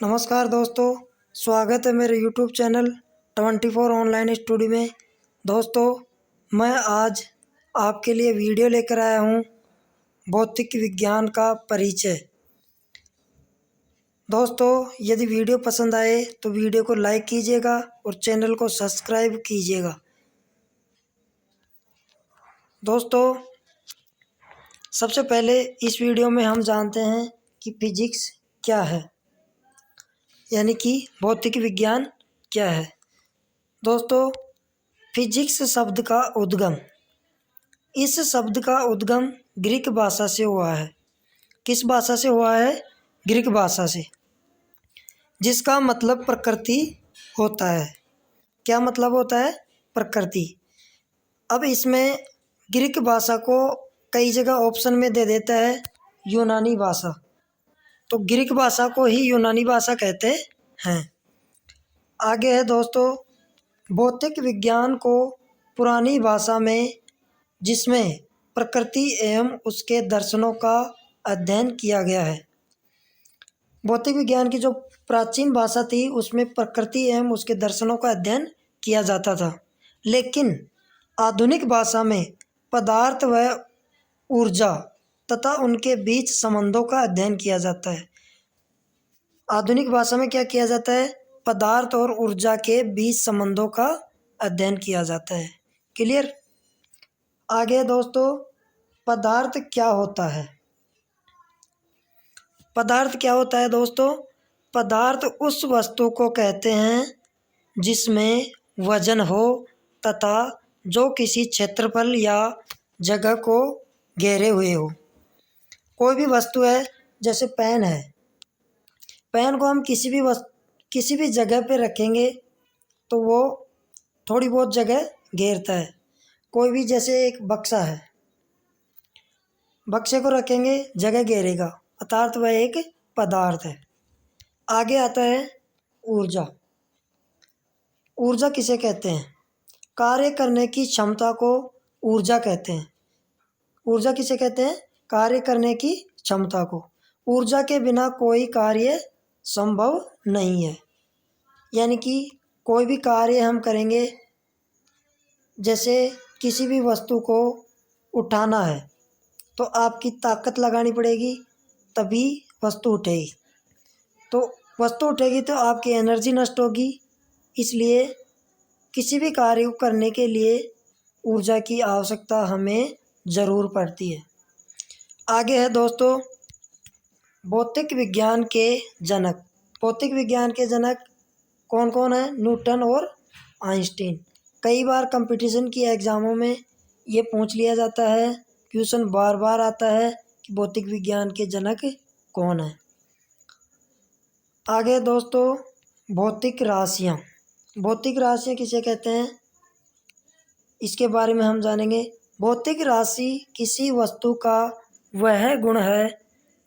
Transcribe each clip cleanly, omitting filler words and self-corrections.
नमस्कार दोस्तों, स्वागत है मेरे यूट्यूब चैनल 24 ऑनलाइन स्टडी में। दोस्तों, मैं आज आपके लिए वीडियो लेकर आया हूँ भौतिक विज्ञान का परिचय। दोस्तों, यदि वीडियो पसंद आए तो वीडियो को लाइक कीजिएगा और चैनल को सब्सक्राइब कीजिएगा। दोस्तों, सबसे पहले इस वीडियो में हम जानते हैं कि फिजिक्स क्या है, यानी कि भौतिक विज्ञान क्या है। दोस्तों, फिजिक्स शब्द का उद्गम, इस शब्द का उद्गम ग्रीक भाषा से हुआ है। किस भाषा से हुआ है? ग्रीक भाषा से, जिसका मतलब प्रकृति होता है। क्या मतलब होता है? प्रकृति। अब इसमें ग्रीक भाषा को कई जगह ऑप्शन में दे देता है यूनानी भाषा, तो ग्रीक भाषा को ही यूनानी भाषा कहते हैं। आगे है दोस्तों, भौतिक विज्ञान को पुरानी भाषा में, जिसमें प्रकृति एवं उसके दर्शनों का अध्ययन किया गया है। भौतिक विज्ञान की जो प्राचीन भाषा थी उसमें प्रकृति एवं उसके दर्शनों का अध्ययन किया जाता था, लेकिन आधुनिक भाषा में पदार्थ व ऊर्जा तथा उनके बीच संबंधों का अध्ययन किया जाता है। आधुनिक भाषा में क्या किया जाता है? पदार्थ और ऊर्जा के बीच संबंधों का अध्ययन किया जाता है। क्लियर? आगे दोस्तों, पदार्थ क्या होता है? पदार्थ क्या होता है दोस्तों? पदार्थ उस वस्तु को कहते हैं जिसमें वजन हो तथा जो किसी क्षेत्रफल या जगह को घेरे हुए हो। कोई भी वस्तु है, जैसे पेन है, पेन को हम किसी भी जगह पे रखेंगे तो वो थोड़ी बहुत जगह घेरता है। कोई भी, जैसे एक बक्सा है, बक्से को रखेंगे जगह घेरेगा, अर्थात वह एक पदार्थ है। आगे आता है ऊर्जा। ऊर्जा किसे कहते हैं? कार्य करने की क्षमता को ऊर्जा कहते हैं। ऊर्जा किसे कहते हैं? कार्य करने की क्षमता को। ऊर्जा के बिना कोई कार्य संभव नहीं है, यानी कि कोई भी कार्य हम करेंगे, जैसे किसी भी वस्तु को उठाना है तो आपकी ताकत लगानी पड़ेगी, तभी वस्तु उठेगी। तो वस्तु उठेगी तो आपकी एनर्जी नष्ट होगी, इसलिए किसी भी कार्य को करने के लिए ऊर्जा की आवश्यकता हमें ज़रूर पड़ती है। आगे है दोस्तों, भौतिक विज्ञान के जनक। भौतिक विज्ञान के जनक कौन कौन है? न्यूटन और आइंस्टीन। कई बार कंपटीशन की एग्ज़ामों में ये पूछ लिया जाता है, क्वेश्चन बार बार आता है कि भौतिक विज्ञान के जनक कौन है। आगे दोस्तों, भौतिक राशियाँ। भौतिक राशियाँ किसे कहते हैं, इसके बारे में हम जानेंगे। भौतिक राशि किसी वस्तु का वह गुण है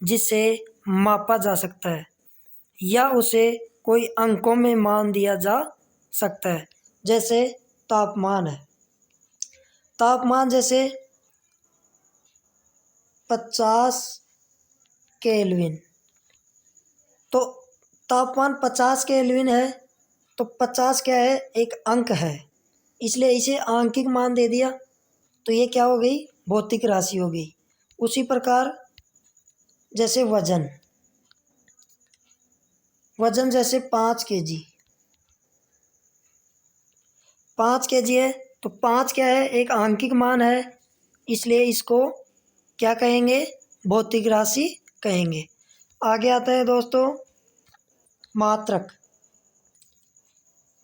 जिसे मापा जा सकता है या उसे कोई अंकों में मान दिया जा सकता है। जैसे तापमान है, तापमान जैसे 50 केल्विन, तो तापमान 50 केल्विन है, तो 50 क्या है? एक अंक है, इसलिए इसे आंकिक मान दे दिया, तो ये क्या हो गई? भौतिक राशि हो गई। उसी प्रकार जैसे वजन, वजन जैसे 5 केजी, 5 केजी है, तो 5 क्या है? एक आंकिक मान है, इसलिए इसको क्या कहेंगे? भौतिक राशि कहेंगे। आगे आता है दोस्तों मात्रक।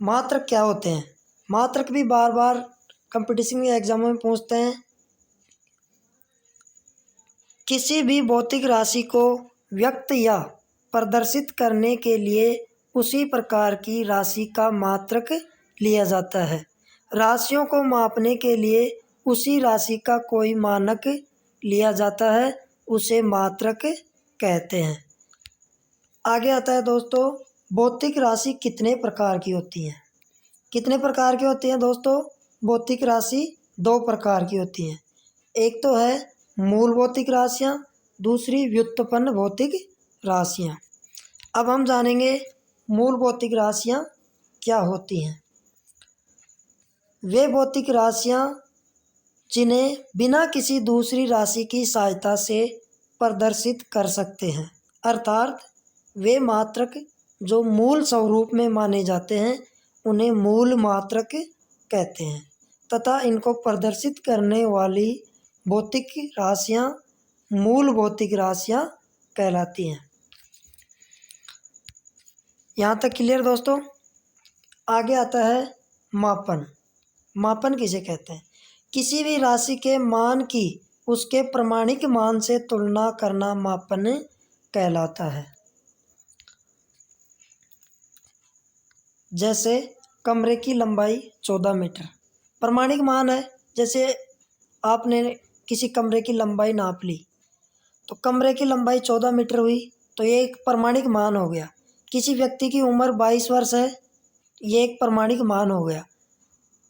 मात्रक क्या होते हैं? मात्रक भी बार बार कंपटीशन के एग्जामों में पूछते हैं। किसी भी भौतिक राशि को व्यक्त या प्रदर्शित करने के लिए उसी प्रकार की राशि का मात्रक लिया जाता है। राशियों को मापने के लिए उसी राशि का कोई मानक लिया जाता है, उसे मात्रक कहते हैं। आगे आता है दोस्तों, भौतिक राशि कितने प्रकार की होती हैं? कितने प्रकार की होती हैं दोस्तों? भौतिक राशि 2 प्रकार की होती हैं। एक तो है मूल भौतिक राशियाँ, दूसरी व्युत्पन्न भौतिक राशियाँ। अब हम जानेंगे मूल भौतिक राशियाँ क्या होती हैं। वे भौतिक राशियाँ जिन्हें बिना किसी दूसरी राशि की सहायता से प्रदर्शित कर सकते हैं, अर्थात वे मात्रक जो मूल स्वरूप में माने जाते हैं उन्हें मूल मात्रक कहते हैं तथा इनको प्रदर्शित करने वाली भौतिक राशियाँ मूल भौतिक राशियाँ कहलाती हैं। यहाँ तक क्लियर दोस्तों। आगे आता है मापन। मापन किसे कहते हैं? किसी भी राशि के मान की उसके प्रमाणिक मान से तुलना करना मापन कहलाता है। जैसे कमरे की लंबाई 14 मीटर प्रमाणिक मान है। जैसे आपने किसी कमरे की लंबाई नाप ली तो कमरे की लंबाई 14 मीटर हुई, तो ये एक प्रमाणिक मान हो गया। किसी व्यक्ति की उम्र 22 वर्ष है, ये एक प्रमाणिक मान हो गया।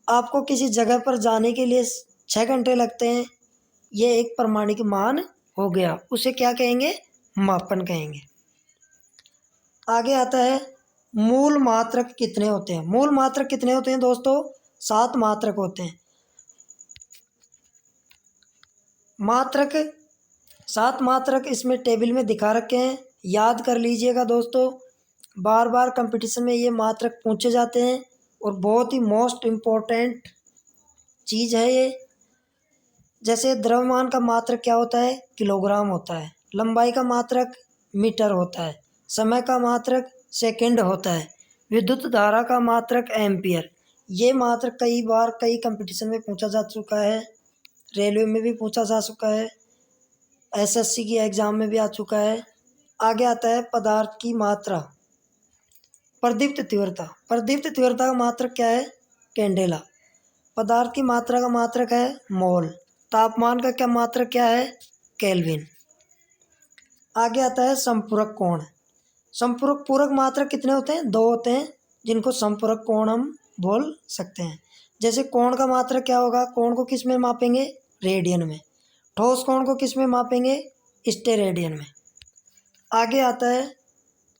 आपको किसी जगह पर जाने के लिए 6 घंटे लगते हैं, ये एक प्रमाणिक मान हो गया। उसे क्या कहेंगे? मापन कहेंगे। आगे आता है मूल मात्रक कितने होते हैं। मूल मात्रक कितने होते हैं दोस्तों? 7 मात्रक होते हैं। मात्रक 7 मात्रक इसमें टेबल में दिखा रखे हैं, याद कर लीजिएगा दोस्तों। बार बार कंपटीशन में ये मात्रक पूछे जाते हैं और बहुत ही मोस्ट इम्पोर्टेंट चीज़ है ये। जैसे द्रव्यमान का मात्रक क्या होता है? किलोग्राम होता है। लंबाई का मात्रक मीटर होता है। समय का मात्रक सेकंड होता है। विद्युत धारा का मात्रक एम्पियर। ये मात्रक कई बार कई कंपटीशन में पूछा जा चुका है, रेलवे में भी पूछा जा चुका है, एसएससी की एग्ज़ाम में भी आ चुका है। आगे आता है पदार्थ की मात्रा। प्रदीप्त तीव्रता। प्रदीप्त तीव्रता का मात्रक क्या है? कैंडेला। पदार्थ की मात्रा का मात्रक है मोल। तापमान का क्या मात्रक क्या है? केल्विन। आगे आता है संपूरक कोण। संपूरक पूरक मात्रक कितने होते हैं? 2 होते हैं, जिनको संपूरक कोण हम बोल सकते हैं। जैसे कोण का मात्रक क्या होगा? कोण को किस में मापेंगे? रेडियन में। ठोस कोण को किस में मापेंगे? स्टेरेडियन में। आगे आता है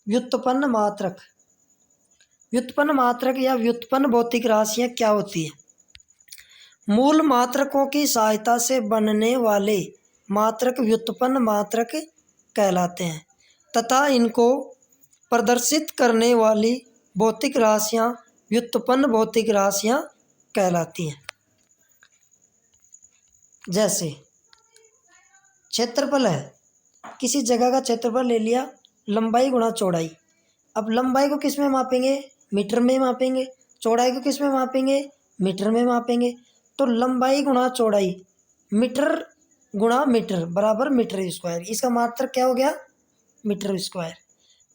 व्युत्पन्न मात्रक। व्युत्पन्न मात्रक या व्युत्पन्न भौतिक राशियाँ क्या होती हैं? मूल मात्रकों की सहायता से बनने वाले मात्रक व्युत्पन्न मात्रक कहलाते हैं तथा इनको प्रदर्शित करने वाली भौतिक राशियाँ व्युत्पन्न भौतिक राशियाँ कहलाती हैं। जैसे क्षेत्रफल है, किसी जगह का क्षेत्रफल ले लिया, लंबाई गुणा चौड़ाई। अब लंबाई को किस में मापेंगे? मीटर में मापेंगे। चौड़ाई को किस में मापेंगे? मीटर में मापेंगे। तो लंबाई गुणा चौड़ाई, मीटर गुणा मीटर बराबर मीटर स्क्वायर। इसका मात्रक क्या हो गया? Metre square.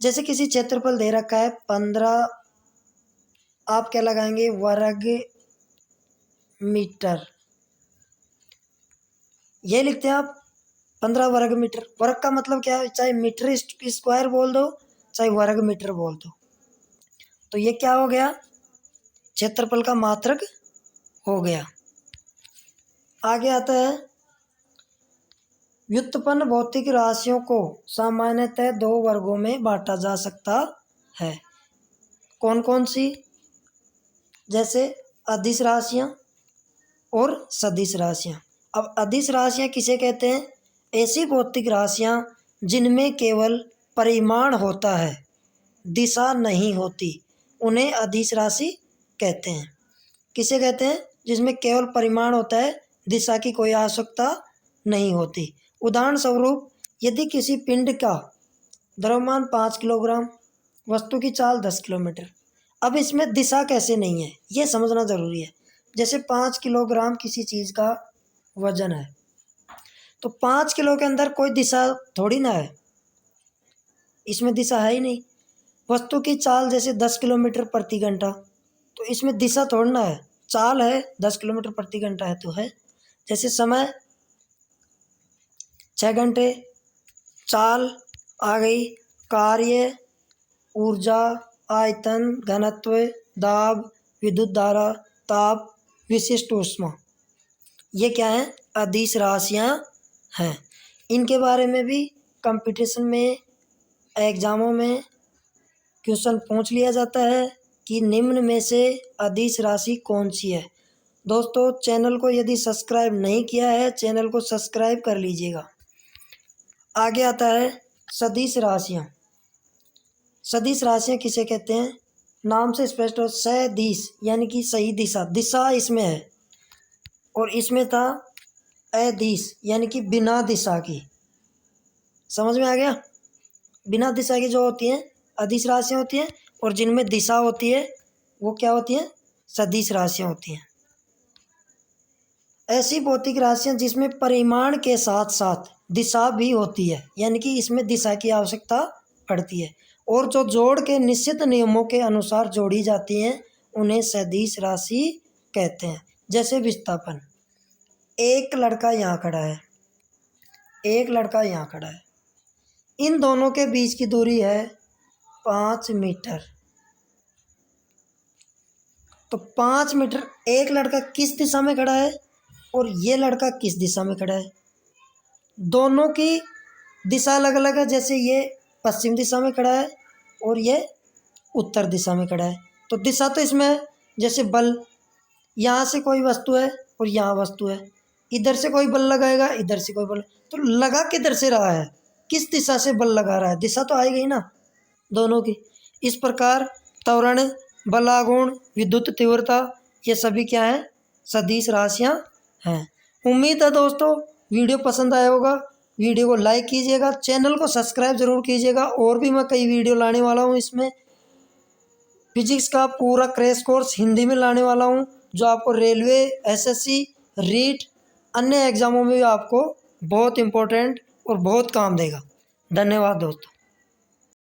जैसे किसी क्षेत्रफल दे रखा है 15, आप क्या लगाएंगे? वर्ग मीटर। ये लिखते हैं आप 15 वर्ग मीटर। वर्ग का मतलब क्या है? चाहे मीटर स्क्वायर बोल दो, चाहे वर्ग मीटर बोल दो। तो ये क्या हो गया? क्षेत्रफल का मात्रक हो गया। आगे आता है व्युत्पन्न भौतिक राशियों को सामान्यतः 2 वर्गों में बांटा जा सकता है। कौन कौन सी? जैसे अदिश राशियाँ और सदिश राशियाँ। अब अदिश राशियाँ किसे कहते हैं? ऐसी भौतिक राशियाँ जिनमें केवल परिमाण होता है, दिशा नहीं होती, उन्हें अदिश राशि कहते हैं। किसे कहते हैं? जिसमें केवल परिमाण होता है, दिशा की कोई आवश्यकता नहीं होती। उदाहरण स्वरूप यदि किसी पिंड का द्रव्यमान 5 किलोग्राम, वस्तु की चाल 10 किलोमीटर। अब इसमें दिशा कैसे नहीं है, ये समझना ज़रूरी है। जैसे 5 किलोग्राम किसी चीज़ का वजन है, तो 5 किलो के अंदर कोई दिशा थोड़ी ना है, इसमें दिशा है ही नहीं। वस्तु की चाल जैसे 10 किलोमीटर प्रति घंटा, तो इसमें दिशा थोड़ी ना है, चाल है 10 किलोमीटर प्रति घंटा है तो है। जैसे समय 6 घंटे, चाल आ गई, कार्य, ऊर्जा, आयतन, घनत्व, दाब, विद्युत धारा, ताप, विशिष्ट ऊष्मा, ये क्या है? अदिश राशियाँ हैं। इनके बारे में भी कंपटीशन में, एग्ज़ामों में क्वेश्चन पूछ लिया जाता है कि निम्न में से अदिश राशि कौन सी है। दोस्तों चैनल को यदि सब्सक्राइब नहीं किया है, चैनल को सब्सक्राइब कर लीजिएगा। आगे आता है सदिश राशियाँ। सदिश राशियाँ किसे कहते हैं? नाम से स्पष्ट हो, सदिश यानी कि सही दिशा, दिशा इसमें है। और इसमें था अदिश यानी कि बिना दिशा की। समझ में आ गया? बिना दिशा की जो होती हैं अदिश राशियाँ होती हैं, और जिनमें दिशा होती है वो क्या होती हैं? सदिश राशियाँ होती हैं। ऐसी भौतिक राशियाँ जिसमें परिमाण के साथ साथ दिशा भी होती है, यानी कि इसमें दिशा की आवश्यकता पड़ती है, और जो जोड़ के निश्चित नियमों के अनुसार जोड़ी जाती हैं उन्हें सदिश राशि कहते हैं। जैसे विस्थापन, एक लड़का यहाँ खड़ा है, एक लड़का यहाँ खड़ा है, इन दोनों के बीच की दूरी है 5 मीटर। तो 5 मीटर, एक लड़का किस दिशा में खड़ा है और ये लड़का किस दिशा में खड़ा है, दोनों की दिशा अलग अलग है। जैसे ये पश्चिम दिशा में खड़ा है और ये उत्तर दिशा में खड़ा है, तो दिशा तो इसमें है। जैसे बल, यहाँ से कोई वस्तु है और यहाँ वस्तु है, इधर से कोई बल लगाएगा, इधर से कोई बल, तो लगा किधर से रहा है, किस दिशा से बल लगा रहा है, दिशा तो आएगी ना दोनों की। इस प्रकार त्वरण, बलागुण, विद्युत तीव्रता, ये सभी क्या है? सदिश राशियाँ हैं। उम्मीद है दोस्तों वीडियो पसंद आया होगा। वीडियो को लाइक कीजिएगा, चैनल को सब्सक्राइब ज़रूर कीजिएगा। और भी मैं कई वीडियो लाने वाला हूँ, इसमें फिजिक्स का पूरा क्रैश कोर्स हिंदी में लाने वाला हूँ, जो आपको रेलवे, एसएससी, रीट, अन्य एग्ज़ामों में भी आपको बहुत इम्पोर्टेंट और बहुत काम देगा। धन्यवाद दोस्तों।